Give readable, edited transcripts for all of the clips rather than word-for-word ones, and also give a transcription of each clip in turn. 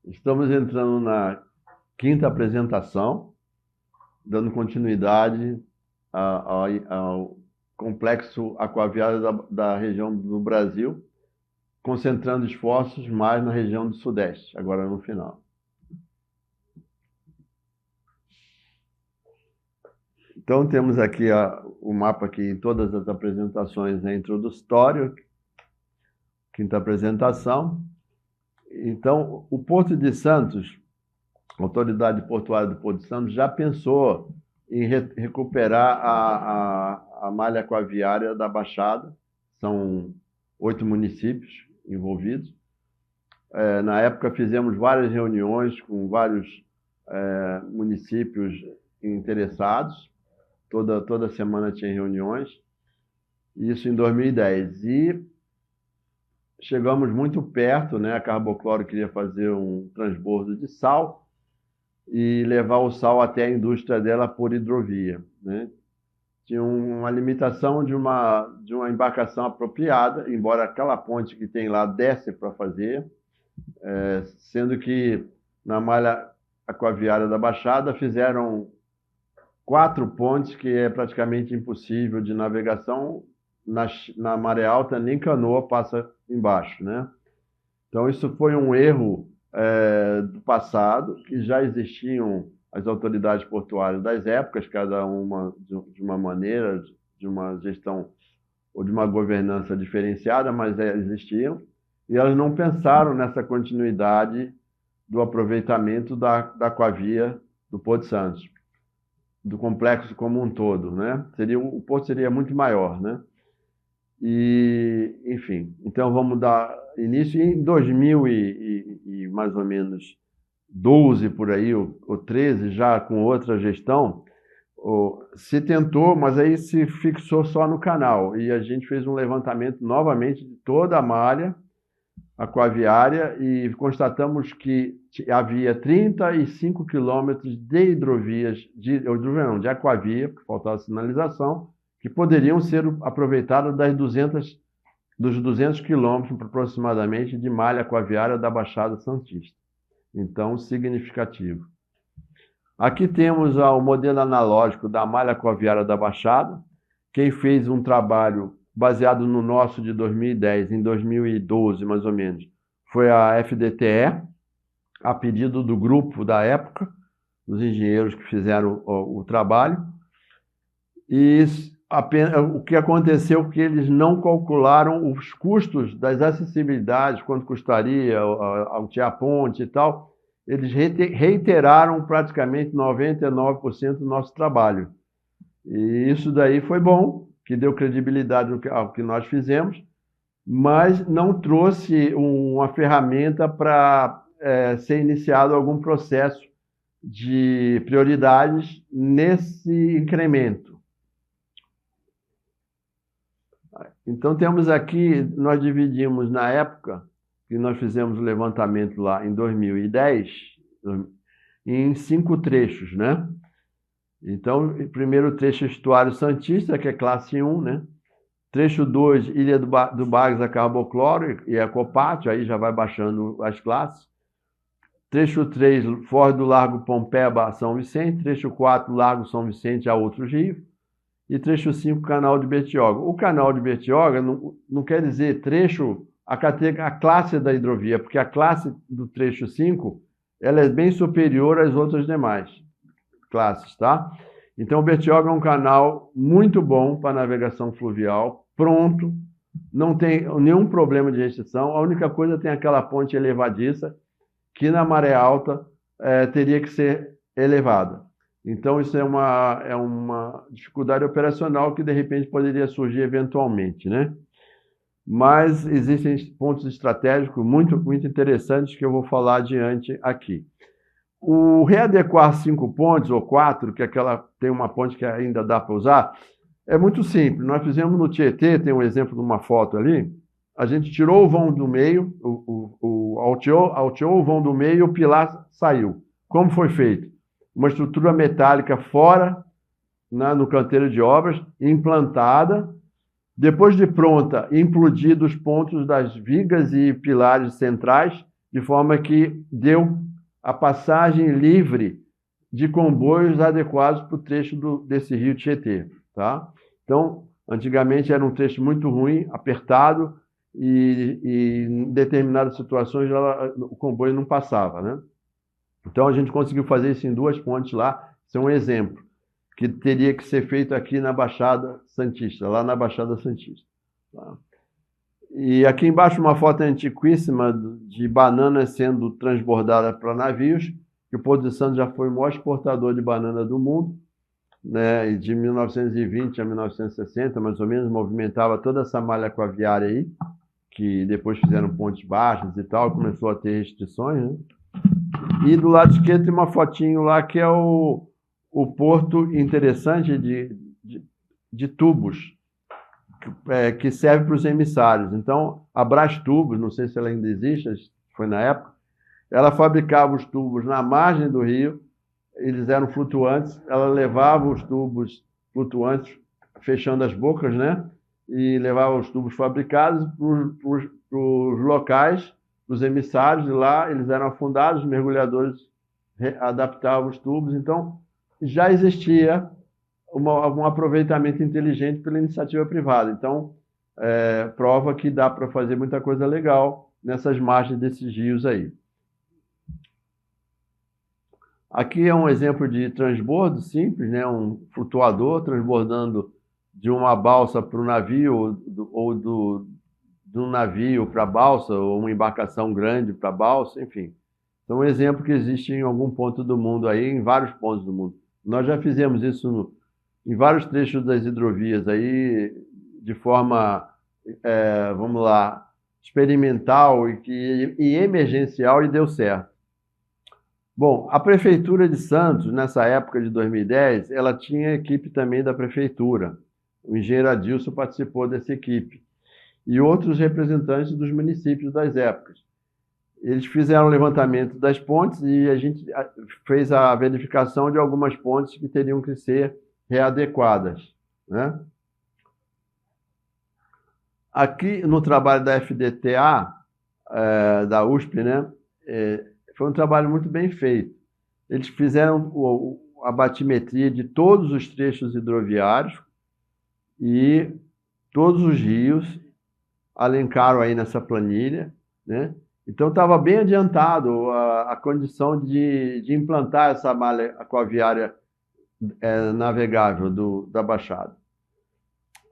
Estamos entrando na quinta apresentação, dando continuidade ao complexo aquaviário da região do Brasil, concentrando esforços mais na região do Sudeste, agora no final. Então, temos aqui o mapa que em todas as apresentações é introdutório, quinta apresentação. Então, o Porto de Santos, a Autoridade Portuária do Porto de Santos, já pensou em recuperar a malha aquaviária da Baixada. São 8 municípios envolvidos. Na época, fizemos várias reuniões com vários municípios interessados. Toda semana tinha reuniões. Isso em 2010. E chegamos muito perto, né? A Carbocloro queria fazer um transbordo de sal e levar o sal até a indústria dela por hidrovia, né? Tinha uma limitação de uma embarcação apropriada, embora aquela ponte que tem lá desse para fazer, sendo que na malha aquaviária da Baixada fizeram 4 pontes que é praticamente impossível de navegação. Na maré alta, nem canoa passa embaixo, né? Então, isso foi um erro do passado, que já existiam as autoridades portuárias das épocas, cada uma de uma maneira, de uma gestão ou de uma governança diferenciada, mas existiam, e elas não pensaram nessa continuidade do aproveitamento da aquavia do Porto de Santos, do complexo como um todo, né? O porto seria muito maior, né? E, enfim, então vamos dar início. Em 2000 e mais ou menos 12 por aí, ou 13, já com outra gestão, se tentou, mas aí se fixou só no canal. E a gente fez um levantamento novamente de toda a malha aquaviária e constatamos que havia 35 quilômetros de hidrovias, de aquavia, porque faltava sinalização, que poderiam ser aproveitadas dos 200 quilômetros aproximadamente de malha aquaviária da Baixada Santista. Então, significativo. Aqui temos o modelo analógico da malha aquaviária da Baixada. Quem fez um trabalho baseado no nosso de 2010, em 2012, mais ou menos, foi a FDTE, a pedido do grupo da época, dos engenheiros que fizeram o trabalho. E o que aconteceu é que eles não calcularam os custos das acessibilidades, quanto custaria a ponte e tal. Eles reiteraram praticamente 99% do nosso trabalho. E isso daí foi bom, que deu credibilidade ao que nós fizemos, mas não trouxe uma ferramenta para ser iniciado algum processo de prioridades nesse incremento. Então, temos aqui, nós dividimos na época, que nós fizemos o levantamento lá em 2010, em 5 trechos, né? Então, o primeiro trecho, Estuário Santista, que é classe 1, né? Trecho 2, Ilha do Bagres, a Carbocloro e Ecopátio, aí já vai baixando as classes. Trecho 3, Foz do Largo Pompeba a São Vicente. Trecho 4, Largo São Vicente a Outros Rios. E trecho 5, Canal de Bertioga. O Canal de Bertioga não quer dizer trecho, a classe da hidrovia, porque a classe do trecho 5 ela é bem superior às outras demais classes, tá? Então, o Bertioga é um canal muito bom para navegação fluvial, pronto, não tem nenhum problema de restrição. A única coisa, tem aquela ponte elevadiça, que na maré alta teria que ser elevada. Então, isso é uma dificuldade operacional que, de repente, poderia surgir eventualmente, né? Mas existem pontos estratégicos muito, muito interessantes que eu vou falar adiante aqui. O readequar 5 pontes, ou 4, que tem uma ponte que ainda dá para usar, é muito simples. Nós fizemos no Tietê, tem um exemplo de uma foto ali, a gente tirou o vão do meio, alteou o vão do meio e o pilar saiu. Como foi feito? Uma estrutura metálica fora, no canteiro de obras, implantada. Depois de pronta, implodido os pontos das vigas e pilares centrais, de forma que deu a passagem livre de comboios adequados para o trecho desse rio Tietê, tá? Então, antigamente era um trecho muito ruim, apertado, e em determinadas situações o comboio não passava, né? Então a gente conseguiu fazer isso em 2 pontes lá. Isso é um exemplo que teria que ser feito aqui na Baixada Santista, lá na Baixada Santista. Tá? E aqui embaixo uma foto antiquíssima de bananas sendo transbordadas para navios, que o Porto de Santos já foi o maior exportador de banana do mundo, né? E de 1920 a 1960, mais ou menos, movimentava toda essa malha aquaviária aí, que depois fizeram pontes baixas e tal, começou a ter restrições, né? E do lado esquerdo tem uma fotinho lá que é o porto interessante de tubos, que serve para os emissários. Então, a Brastubos, não sei se ela ainda existe, foi na época, ela fabricava os tubos na margem do rio, eles eram flutuantes, ela levava os tubos flutuantes, fechando as bocas, né? E levava os tubos fabricados para os locais, os emissários de lá, eles eram afundados, os mergulhadores adaptavam os tubos, então já existia um aproveitamento inteligente pela iniciativa privada. Então, prova que dá para fazer muita coisa legal nessas margens desses rios aí. Aqui é um exemplo de transbordo simples, né? Um flutuador transbordando de uma balsa para o navio, ou do navio para a balsa, ou uma embarcação grande para a balsa, enfim. Então, um exemplo que existe em algum ponto do mundo aí, em vários pontos do mundo. Nós já fizemos isso em vários trechos das hidrovias aí, de forma, vamos lá, experimental e emergencial, e deu certo. Bom, a Prefeitura de Santos, nessa época de 2010, ela tinha equipe também da Prefeitura. O engenheiro Adilson participou dessa equipe. E outros representantes dos municípios das épocas. Eles fizeram o levantamento das pontes e a gente fez a verificação de algumas pontes que teriam que ser readequadas, né? Aqui no trabalho da FDTA, da USP, né? Foi um trabalho muito bem feito. Eles fizeram a batimetria de todos os trechos hidroviários e todos os rios, alencaram aí nessa planilha, né? Então estava bem adiantado a condição de implantar essa malha aquaviária navegável da Baixada.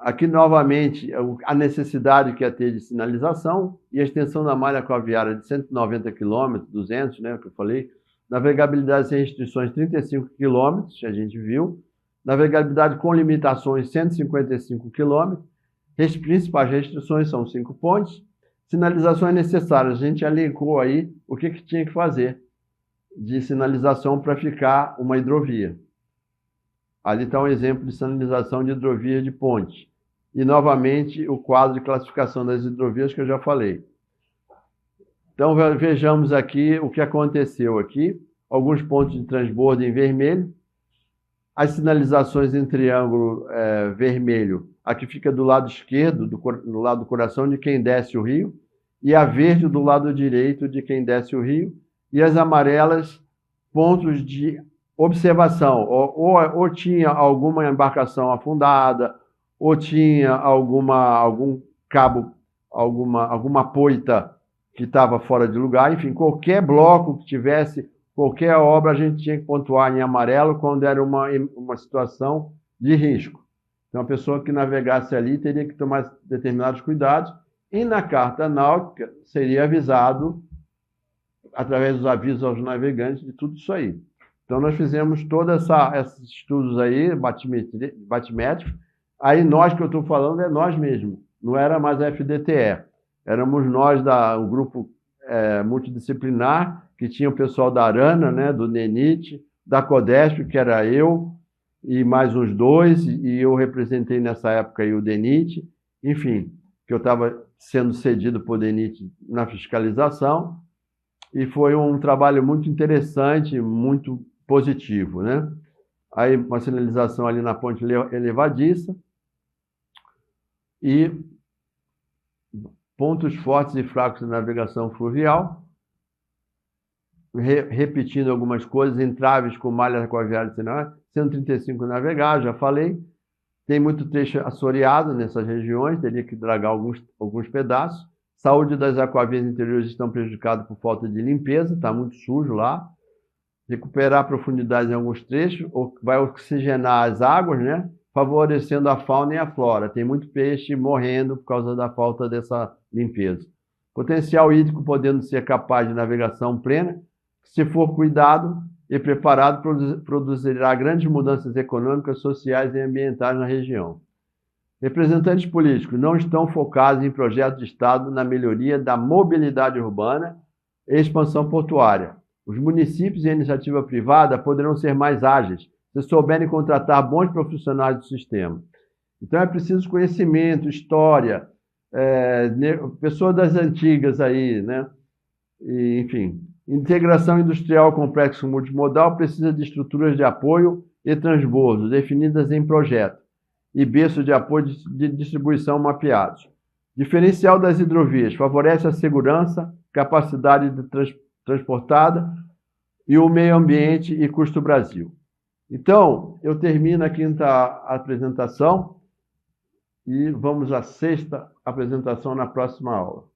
Aqui, novamente, a necessidade que ia ter de sinalização e a extensão da malha aquaviária de 190 km, 200, né, que eu falei. Navegabilidade sem restrições, 35 km, que a gente viu. Navegabilidade com limitações, 155 km. As principais restrições são 5 pontes. Sinalizações necessárias, a gente elencou aí o que tinha que fazer de sinalização para ficar uma hidrovia. Ali está um exemplo de sinalização de hidrovia de ponte. E, novamente, o quadro de classificação das hidrovias que eu já falei. Então, vejamos aqui o que aconteceu aqui. Alguns pontos de transbordo em vermelho. As sinalizações em triângulo vermelho, aqui fica do lado esquerdo, do lado do coração de quem desce o rio, e a verde do lado direito de quem desce o rio, e as amarelas, pontos de observação, ou tinha alguma embarcação afundada, ou tinha algum cabo, alguma poita que estava fora de lugar, enfim, qualquer bloco que tivesse, qualquer obra a gente tinha que pontuar em amarelo quando era uma situação de risco. Então, a pessoa que navegasse ali teria que tomar determinados cuidados, e na carta náutica seria avisado, através dos avisos aos navegantes, de tudo isso aí. Então, nós fizemos todos esses estudos aí, batimétricos. Aí, nós que eu estou falando é nós mesmos, não era mais a FDTE. Éramos nós, um grupo multidisciplinar, que tinha o pessoal da Arana, né, do DENIT, da CODESP, que era eu, e mais uns 2, e eu representei nessa época aí o DENIT, enfim, que eu estava sendo cedido por DENIT na fiscalização, e foi um trabalho muito interessante, muito positivo, né? Aí uma sinalização ali na ponte elevadiça, e pontos fortes e fracos de navegação fluvial, repetindo algumas coisas, entraves com malha aquaviária, 135 navegar, já falei. Tem muito trecho assoreado nessas regiões, teria que dragar alguns pedaços. Saúde das aquavias interiores estão prejudicadas por falta de limpeza, está muito sujo lá. Recuperar a profundidade em alguns trechos, vai oxigenar as águas, né? Favorecendo a fauna e a flora. Tem muito peixe morrendo por causa da falta dessa limpeza. Potencial hídrico podendo ser capaz de navegação plena, se for cuidado e preparado, produzirá grandes mudanças econômicas, sociais e ambientais na região. Representantes políticos não estão focados em projetos de Estado na melhoria da mobilidade urbana e expansão portuária. Os municípios e a iniciativa privada poderão ser mais ágeis se souberem contratar bons profissionais do sistema. Então é preciso conhecimento, história, pessoas das antigas aí, né? E, enfim, integração industrial complexo multimodal precisa de estruturas de apoio e transbordo definidas em projeto e berços de apoio de distribuição mapeados. Diferencial das hidrovias favorece a segurança, capacidade de transportada e o meio ambiente e custo Brasil. Então, eu termino a quinta apresentação e vamos à sexta apresentação na próxima aula.